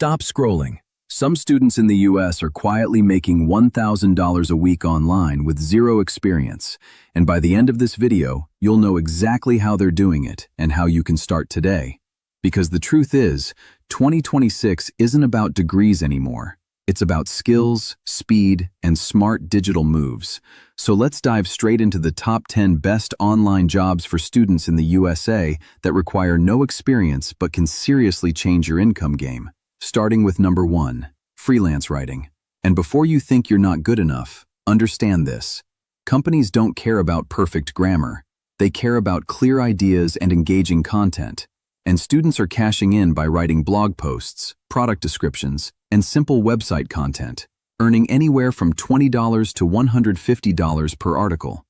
Stop scrolling. Some students in the US are quietly making $1,000 a week online with zero experience, and by the end of this video, you'll know exactly how they're doing it and how you can start today. Because the truth is, 2026 isn't about degrees anymore. It's about skills, speed, and smart digital moves. So let's dive straight into the top 10 best online jobs for students in the USA that require no experience but can seriously change your income game. Starting with number 1, freelance writing. And before you think you're not good enough, understand this. Companies don't care about perfect grammar. They care about clear ideas and engaging content. And students are cashing in by writing blog posts, product descriptions, and simple website content, earning anywhere from $20 to $150 per article.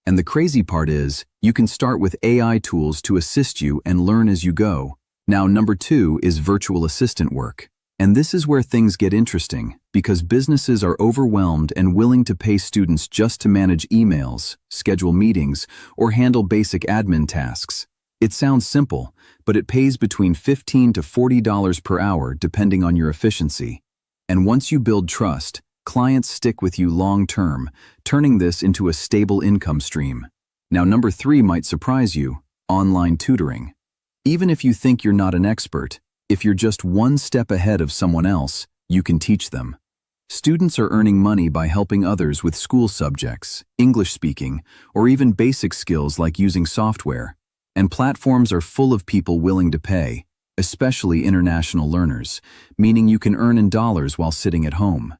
And the crazy part is, you can start with AI tools to assist you and learn as you go. Now, number 2 is virtual assistant work. And this is where things get interesting, because businesses are overwhelmed and willing to pay students just to manage emails, schedule meetings, or handle basic admin tasks. It sounds simple, but it pays between $15 to $40 per hour depending on your efficiency. And once you build trust, clients stick with you long-term, turning this into a stable income stream. Now, number 3 might surprise you: online tutoring. Even if you think you're not an expert, if you're just one step ahead of someone else, you can teach them. Students are earning money by helping others with school subjects, English speaking, or even basic skills like using software. And platforms are full of people willing to pay, especially international learners, meaning you can earn in dollars while sitting at home.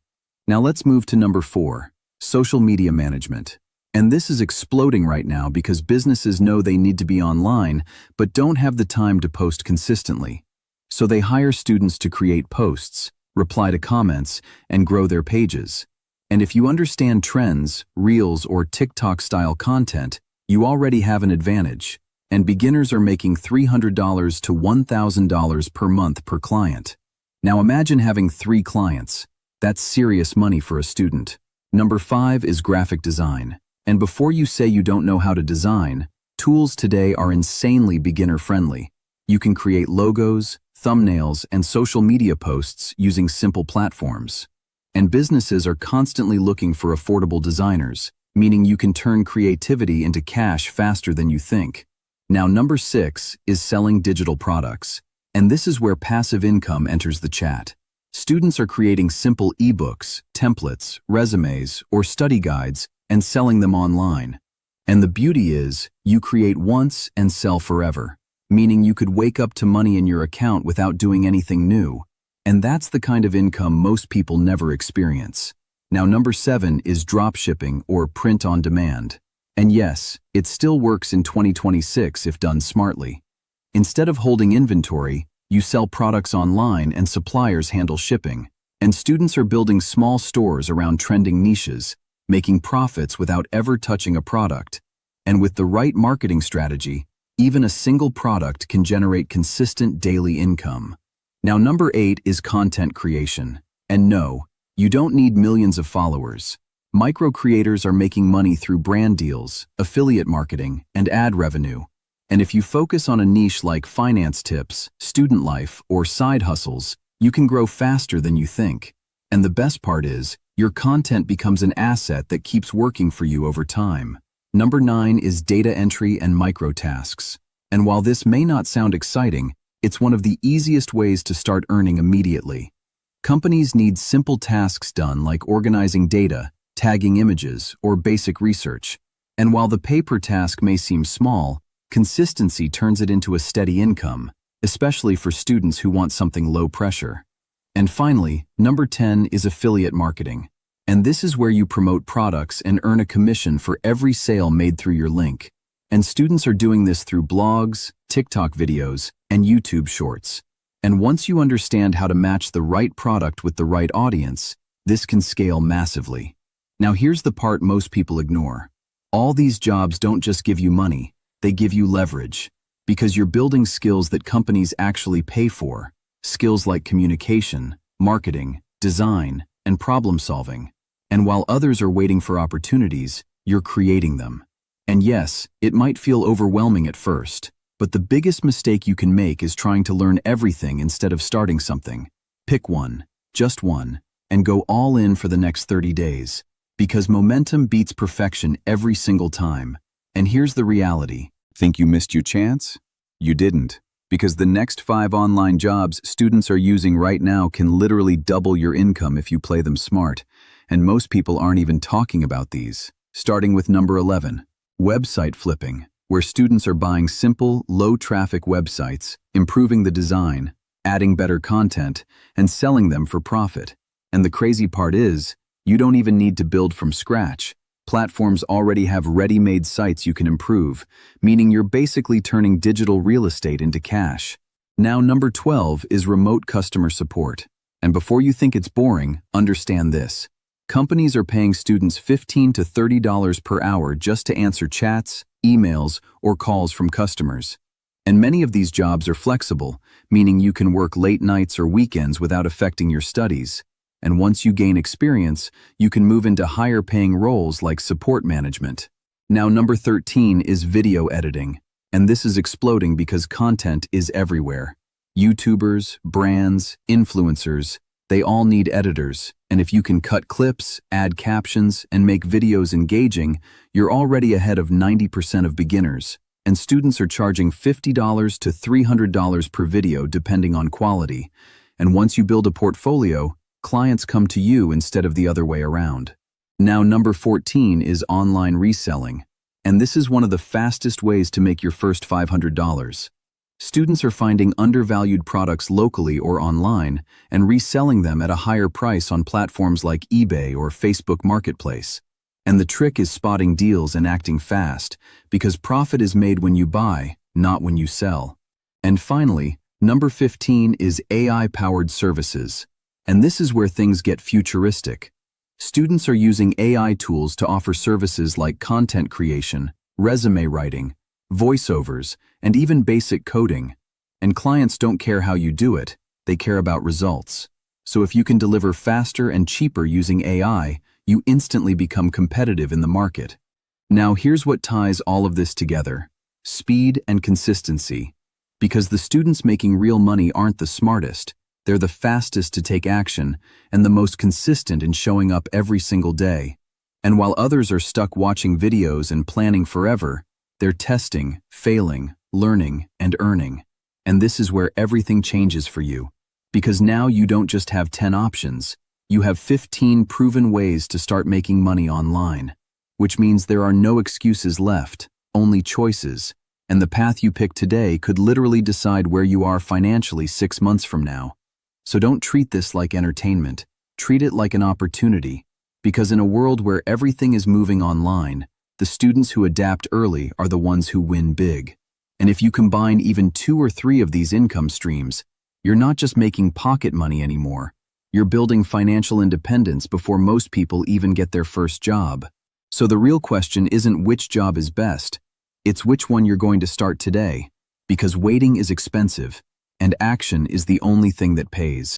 Now let's move to number 4, social media management. And this is exploding right now because businesses know they need to be online, but don't have the time to post consistently. So they hire students to create posts, reply to comments, and grow their pages. And if you understand trends, Reels, or TikTok-style content, you already have an advantage. And beginners are making $300 to $1,000 per month per client. Now imagine having 3 clients. That's serious money for a student. Number 5 is graphic design. And before you say you don't know how to design, tools today are insanely beginner-friendly. You can create logos, thumbnails, and social media posts using simple platforms. And businesses are constantly looking for affordable designers, meaning you can turn creativity into cash faster than you think. Now, number 6 is selling digital products. And this is where passive income enters the chat. Students are creating simple ebooks, templates, resumes, or study guides and selling them online. And the beauty is, you create once and sell forever, meaning you could wake up to money in your account without doing anything new. And that's the kind of income most people never experience. Now, number 7 is dropshipping or print on demand. And yes, it still works in 2026 if done smartly. Instead of holding inventory, you sell products online and suppliers handle shipping. And students are building small stores around trending niches, making profits without ever touching a product. And with the right marketing strategy, even a single product can generate consistent daily income. Now, number 8 is content creation. And no, you don't need millions of followers. Micro creators are making money through brand deals, affiliate marketing, and ad revenue. And if you focus on a niche like finance tips, student life, or side hustles, you can grow faster than you think. And the best part is, your content becomes an asset that keeps working for you over time. Number 9 is data entry and micro tasks. And while this may not sound exciting, it's one of the easiest ways to start earning immediately. Companies need simple tasks done like organizing data, tagging images, or basic research. And while the pay-per task may seem small, consistency turns it into a steady income, especially for students who want something low pressure. And finally, number 10 is affiliate marketing. And this is where you promote products and earn a commission for every sale made through your link. And students are doing this through blogs, TikTok videos, and YouTube shorts. And once you understand how to match the right product with the right audience, this can scale massively. Now here's the part most people ignore. All these jobs don't just give you money, they give you leverage. Because you're building skills that companies actually pay for. Skills like communication, marketing, design, and problem solving. And while others are waiting for opportunities, you're creating them. And yes, it might feel overwhelming at first, but the biggest mistake you can make is trying to learn everything instead of starting something. Pick one, just one, and go all in for the next 30 days. Because momentum beats perfection every single time. And here's the reality. Think you missed your chance? You didn't. Because the next 5 online jobs students are using right now can literally double your income if you play them smart. And most people aren't even talking about these. Starting with number 11, website flipping, where students are buying simple, low-traffic websites, improving the design, adding better content, and selling them for profit. And the crazy part is, you don't even need to build from scratch. Platforms already have ready-made sites you can improve, meaning you're basically turning digital real estate into cash. Now, number 12 is remote customer support. And before you think it's boring, understand this. Companies are paying students $15 to $30 per hour just to answer chats, emails, or calls from customers. And many of these jobs are flexible, meaning you can work late nights or weekends without affecting your studies. And once you gain experience, you can move into higher-paying roles like support management. Now, number 13 is video editing. And this is exploding because content is everywhere. YouTubers, brands, influencers, they all need editors. And if you can cut clips, add captions, and make videos engaging, you're already ahead of 90% of beginners. And students are charging $50 to $300 per video depending on quality. And once you build a portfolio, clients come to you instead of the other way around. Now, number 14 is online reselling. And this is one of the fastest ways to make your first $500. Students are finding undervalued products locally or online and reselling them at a higher price on platforms like eBay or Facebook Marketplace. And the trick is spotting deals and acting fast, because profit is made when you buy, not when you sell. And finally, number 15 is AI-powered services. And this is where things get futuristic. Students are using AI tools to offer services like content creation, resume writing, voiceovers, and even basic coding. And clients don't care how you do it, they care about results. So if you can deliver faster and cheaper using AI, you instantly become competitive in the market. Now here's what ties all of this together: speed and consistency. Because the students making real money aren't the smartest, they're the fastest to take action and the most consistent in showing up every single day. And while others are stuck watching videos and planning forever, they're testing, failing, learning, and earning. And this is where everything changes for you. Because now you don't just have 10 options, you have 15 proven ways to start making money online. Which means there are no excuses left, only choices. And the path you pick today could literally decide where you are financially 6 months from now. So don't treat this like entertainment, treat it like an opportunity. Because in a world where everything is moving online, the students who adapt early are the ones who win big. And if you combine even 2 or 3 of these income streams, you're not just making pocket money anymore. You're building financial independence before most people even get their first job. So the real question isn't which job is best, it's which one you're going to start today. Because waiting is expensive, and action is the only thing that pays.